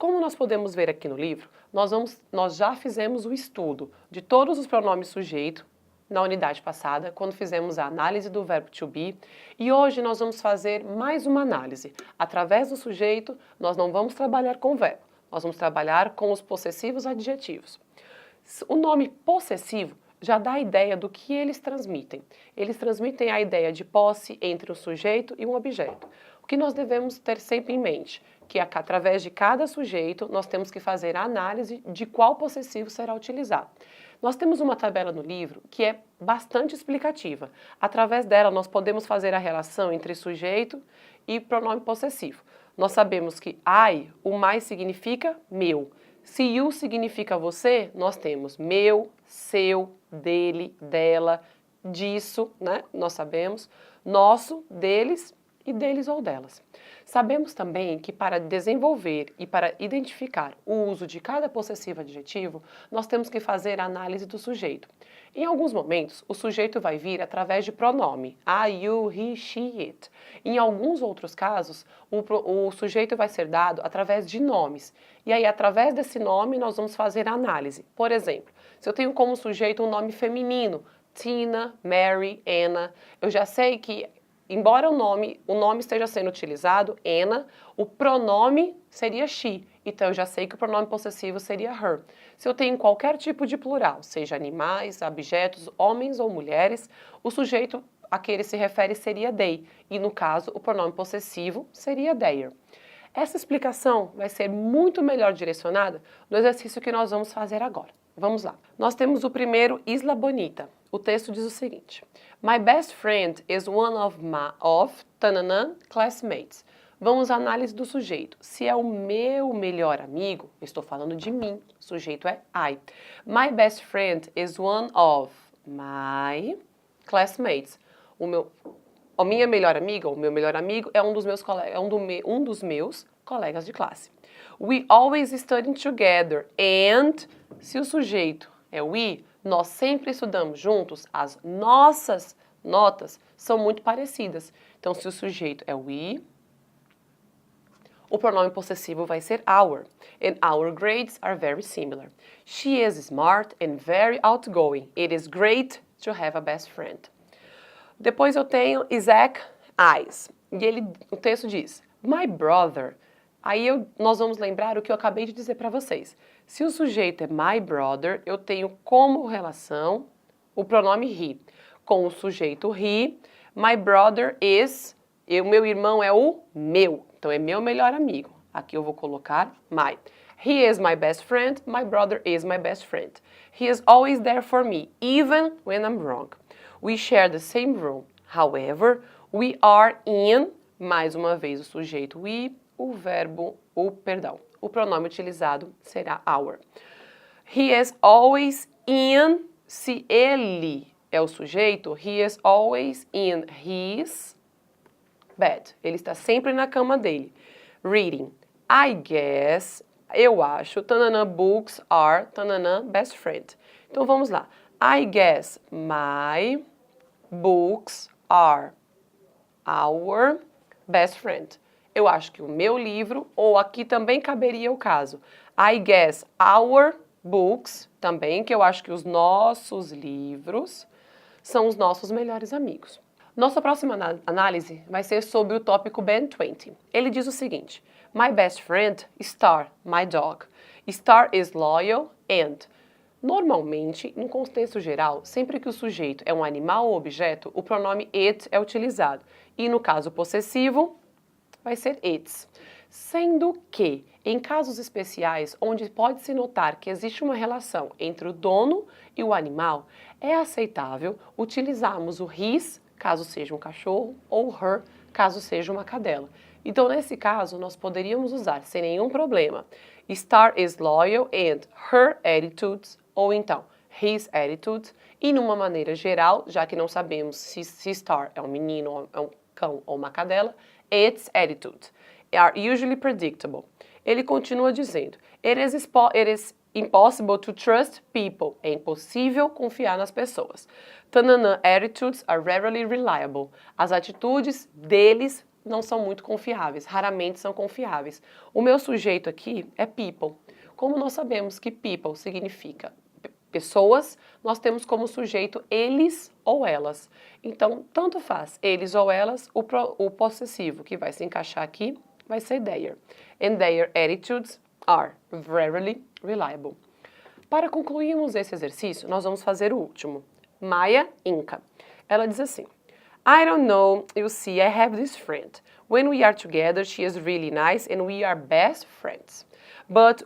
Como nós podemos ver aqui no livro, nós já fizemos o estudo de todos os pronomes sujeito na unidade passada, quando fizemos a análise do verbo to be, e hoje nós vamos fazer mais uma análise. Através do sujeito, nós não vamos trabalhar com o verbo, nós vamos trabalhar com os possessivos adjetivos. O nome possessivo já dá a ideia do que eles transmitem. Eles transmitem a ideia de posse entre um sujeito e um objeto. O que nós devemos ter sempre em mente? Que através de cada sujeito, nós temos que fazer a análise de qual possessivo será utilizado. Nós temos uma tabela no livro que é bastante explicativa. Através dela, nós podemos fazer a relação entre sujeito e pronome possessivo. Nós sabemos que I, o mais significa meu. Se you significa você, nós temos meu, seu, dele, dela, disso, né? Nós sabemos, nosso, deles e deles ou delas. Sabemos também que para desenvolver e para identificar o uso de cada possessivo adjetivo, nós temos que fazer a análise do sujeito. Em alguns momentos, o sujeito vai vir através de pronome, I, you, he, she, it. Em alguns outros casos, o sujeito vai ser dado através de nomes. E aí, através desse nome, nós vamos fazer a análise. Por exemplo, se eu tenho como sujeito um nome feminino, Tina, Mary, Anna, eu já sei que embora o nome esteja sendo utilizado, Anna, o pronome seria she. Então, eu já sei que o pronome possessivo seria her. Se eu tenho qualquer tipo de plural, seja animais, objetos, homens ou mulheres, o sujeito a que ele se refere seria they. E, no caso, o pronome possessivo seria their. Essa explicação vai ser muito melhor direcionada no exercício que nós vamos fazer agora. Vamos lá. Nós temos o primeiro Isla Bonita. O texto diz o seguinte: My best friend is one of tananã, classmates. Vamos à análise do sujeito. Se é o meu melhor amigo, eu estou falando de mim. O sujeito é I. My best friend is one of my classmates. A minha melhor amiga, ou meu melhor amigo, é um dos meus colegas de classe. We always study together. And, se o sujeito é we, nós sempre estudamos juntos, as nossas notas são muito parecidas. Então, se o sujeito é we, o pronome possessivo vai ser our. And our grades are very similar. She is smart and very outgoing. It is great to have a best friend. Depois eu tenho Isaac Eyes. E o texto diz, My brother. Aí nós vamos lembrar o que eu acabei de dizer para vocês. Se o sujeito é my brother, eu tenho como relação o pronome he. Com o sujeito he, my brother is, meu irmão é o meu. Então é meu melhor amigo. Aqui eu vou colocar my. He is my best friend, my brother is my best friend. He is always there for me, even when I'm wrong. We share the same room. However, we are in, mais uma vez o sujeito we, o pronome utilizado será our. He is always in, se ele é o sujeito, he is always in his bed. Ele está sempre na cama dele. Reading. I guess, eu acho, tananã, books are, tananã, best friend. Então vamos lá. I guess my books are our best friend. Eu acho que o meu livro, ou aqui também caberia o caso. I guess our books, também, que eu acho que os nossos livros são os nossos melhores amigos. Nossa próxima análise vai ser sobre o tópico Ben 20. Ele diz o seguinte, My best friend, Star, my dog. Star is loyal and... Normalmente, no contexto geral, sempre que o sujeito é um animal ou objeto, o pronome it é utilizado. E no caso possessivo, vai ser its. Sendo que, em casos especiais, onde pode-se notar que existe uma relação entre o dono e o animal, é aceitável utilizarmos o his, caso seja um cachorro, ou her, caso seja uma cadela. Então, nesse caso, nós poderíamos usar sem nenhum problema Star is loyal and her attitudes, ou então his attitudes, e numa maneira geral, já que não sabemos se Star é um menino, é um cão ou uma cadela, its attitudes are usually predictable. Ele continua dizendo, it is impossible to trust people. É impossível confiar nas pessoas. Tananã attitudes are rarely reliable. As atitudes deles não são muito confiáveis, raramente são confiáveis. O meu sujeito aqui é people. Como nós sabemos que people significa pessoas, nós temos como sujeito eles ou elas. Então, tanto faz, eles ou elas, o possessivo que vai se encaixar aqui vai ser their. And their attitudes are very reliable. Para concluirmos esse exercício, nós vamos fazer o último. Maya Inca. Ela diz assim: I don't know, you see, I have this friend. When we are together, she is really nice and we are best friends. But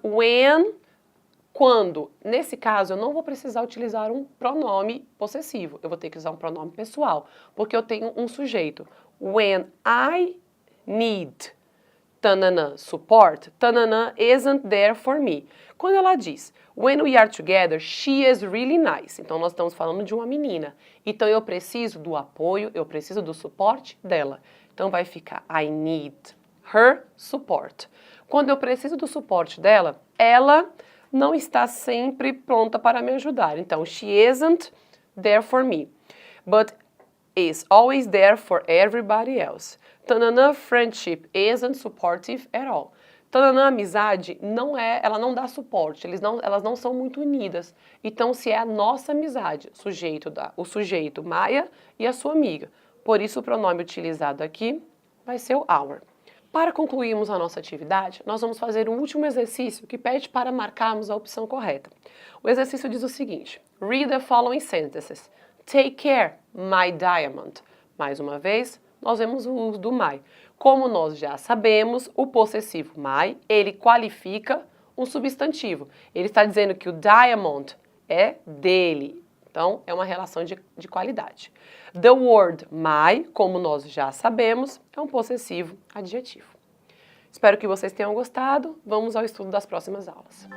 quando, nesse caso, eu não vou precisar utilizar um pronome possessivo, eu vou ter que usar um pronome pessoal, porque eu tenho um sujeito. When I need tanana, support, tanana isn't there for me. Quando ela diz, when we are together, she is really nice. Então, nós estamos falando de uma menina. Então, eu preciso do apoio, eu preciso do suporte dela. Então, vai ficar, I need her support. Quando eu preciso do suporte dela, ela não está sempre pronta para me ajudar. Então, she isn't there for me, but is always there for everybody else. Tanana, friendship isn't supportive at all. Tanana, amizade ela não dá suporte, elas não são muito unidas. Então, se é a nossa amizade, o sujeito Maya e a sua amiga. Por isso, o pronome utilizado aqui vai ser o our. Para concluirmos a nossa atividade, nós vamos fazer um último exercício que pede para marcarmos a opção correta. O exercício diz o seguinte: read the following sentences. Take care, my diamond. Mais uma vez, nós vemos o uso do my. Como nós já sabemos, o possessivo my, ele qualifica um substantivo. Ele está dizendo que o diamond é dele. Então, é uma relação de qualidade. The word my, como nós já sabemos, é um possessivo adjetivo. Espero que vocês tenham gostado. Vamos ao estudo das próximas aulas.